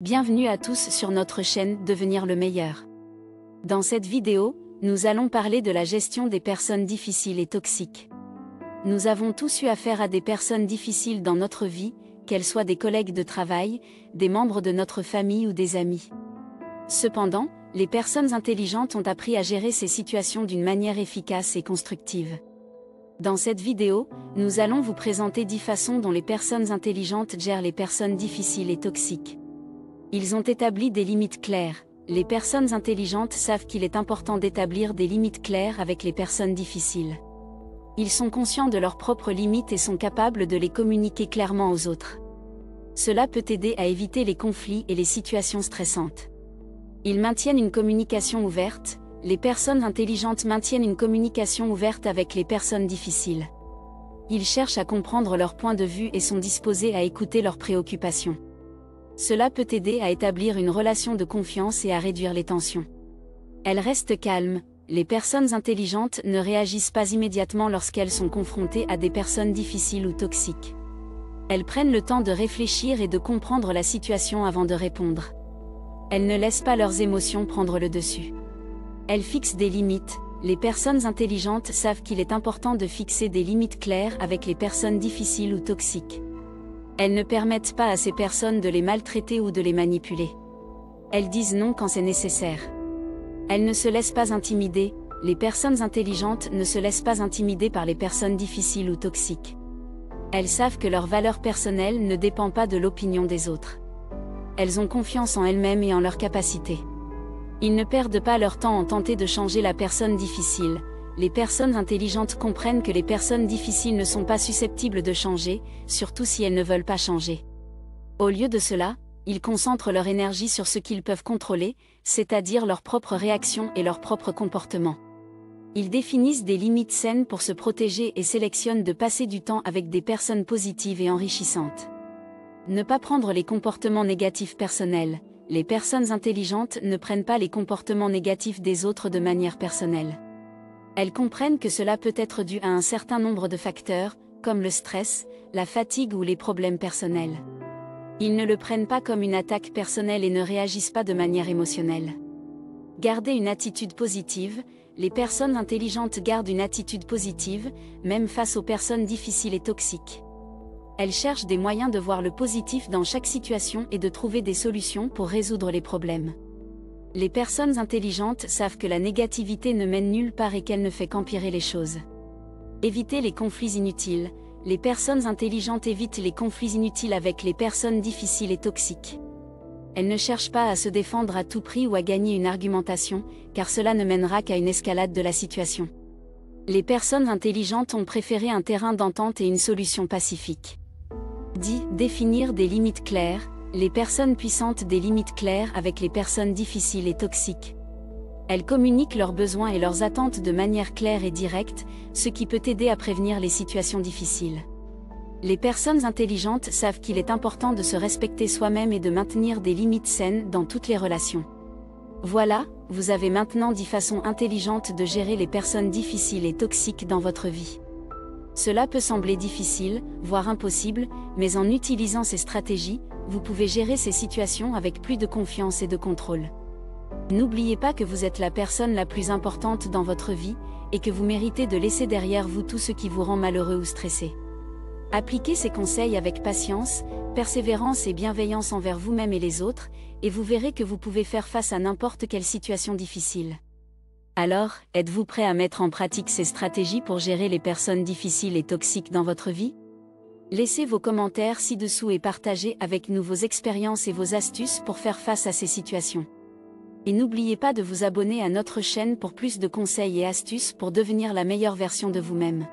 Bienvenue à tous sur notre chaîne Devenir le meilleur. Dans cette vidéo, nous allons parler de la gestion des personnes difficiles et toxiques. Nous avons tous eu affaire à des personnes difficiles dans notre vie, qu'elles soient des collègues de travail, des membres de notre famille ou des amis. Cependant, les personnes intelligentes ont appris à gérer ces situations d'une manière efficace et constructive. Dans cette vidéo, nous allons vous présenter 10 façons dont les personnes intelligentes gèrent les personnes difficiles et toxiques. Ils ont établi des limites claires. Les personnes intelligentes savent qu'il est important d'établir des limites claires avec les personnes difficiles. Ils sont conscients de leurs propres limites et sont capables de les communiquer clairement aux autres. Cela peut aider à éviter les conflits et les situations stressantes. Ils maintiennent une communication ouverte. Les personnes intelligentes maintiennent une communication ouverte avec les personnes difficiles. Ils cherchent à comprendre leur point de vue et sont disposés à écouter leurs préoccupations. Cela peut aider à établir une relation de confiance et à réduire les tensions. Elles restent calmes. Les personnes intelligentes ne réagissent pas immédiatement lorsqu'elles sont confrontées à des personnes difficiles ou toxiques. Elles prennent le temps de réfléchir et de comprendre la situation avant de répondre. Elles ne laissent pas leurs émotions prendre le dessus. Elles fixent des limites. Les personnes intelligentes savent qu'il est important de fixer des limites claires avec les personnes difficiles ou toxiques. Elles ne permettent pas à ces personnes de les maltraiter ou de les manipuler. Elles disent non quand c'est nécessaire. Elles ne se laissent pas intimider. Les personnes intelligentes ne se laissent pas intimider par les personnes difficiles ou toxiques. Elles savent que leur valeur personnelle ne dépend pas de l'opinion des autres. Elles ont confiance en elles-mêmes et en leurs capacités. Ils ne perdent pas leur temps en tenter de changer la personne difficile. Les personnes intelligentes comprennent que les personnes difficiles ne sont pas susceptibles de changer, surtout si elles ne veulent pas changer. Au lieu de cela, ils concentrent leur énergie sur ce qu'ils peuvent contrôler, c'est-à-dire leurs propres réactions et leur propre comportement. Ils définissent des limites saines pour se protéger et sélectionnent de passer du temps avec des personnes positives et enrichissantes. Ne pas prendre les comportements négatifs personnels. Les personnes intelligentes ne prennent pas les comportements négatifs des autres de manière personnelle. Elles comprennent que cela peut être dû à un certain nombre de facteurs, comme le stress, la fatigue ou les problèmes personnels. Ils ne le prennent pas comme une attaque personnelle et ne réagissent pas de manière émotionnelle. Garder une attitude positive. Les personnes intelligentes gardent une attitude positive, même face aux personnes difficiles et toxiques. Elles cherchent des moyens de voir le positif dans chaque situation et de trouver des solutions pour résoudre les problèmes. Les personnes intelligentes savent que la négativité ne mène nulle part et qu'elle ne fait qu'empirer les choses. Éviter les conflits inutiles. Les personnes intelligentes évitent les conflits inutiles avec les personnes difficiles et toxiques. Elles ne cherchent pas à se défendre à tout prix ou à gagner une argumentation, car cela ne mènera qu'à une escalade de la situation. Les personnes intelligentes ont préféré un terrain d'entente et une solution pacifique. Définir des limites claires. Les personnes puissantes des limites claires avec les personnes difficiles et toxiques. Elles communiquent leurs besoins et leurs attentes de manière claire et directe, ce qui peut aider à prévenir les situations difficiles. Les personnes intelligentes savent qu'il est important de se respecter soi-même et de maintenir des limites saines dans toutes les relations. Voilà, vous avez maintenant 10 façons intelligentes de gérer les personnes difficiles et toxiques dans votre vie. Cela peut sembler difficile, voire impossible, mais en utilisant ces stratégies, vous pouvez gérer ces situations avec plus de confiance et de contrôle. N'oubliez pas que vous êtes la personne la plus importante dans votre vie, et que vous méritez de laisser derrière vous tout ce qui vous rend malheureux ou stressé. Appliquez ces conseils avec patience, persévérance et bienveillance envers vous-même et les autres, et vous verrez que vous pouvez faire face à n'importe quelle situation difficile. Alors, êtes-vous prêt à mettre en pratique ces stratégies pour gérer les personnes difficiles et toxiques dans votre vie ? Laissez vos commentaires ci-dessous et partagez avec nous vos expériences et vos astuces pour faire face à ces situations. Et n'oubliez pas de vous abonner à notre chaîne pour plus de conseils et astuces pour devenir la meilleure version de vous-même.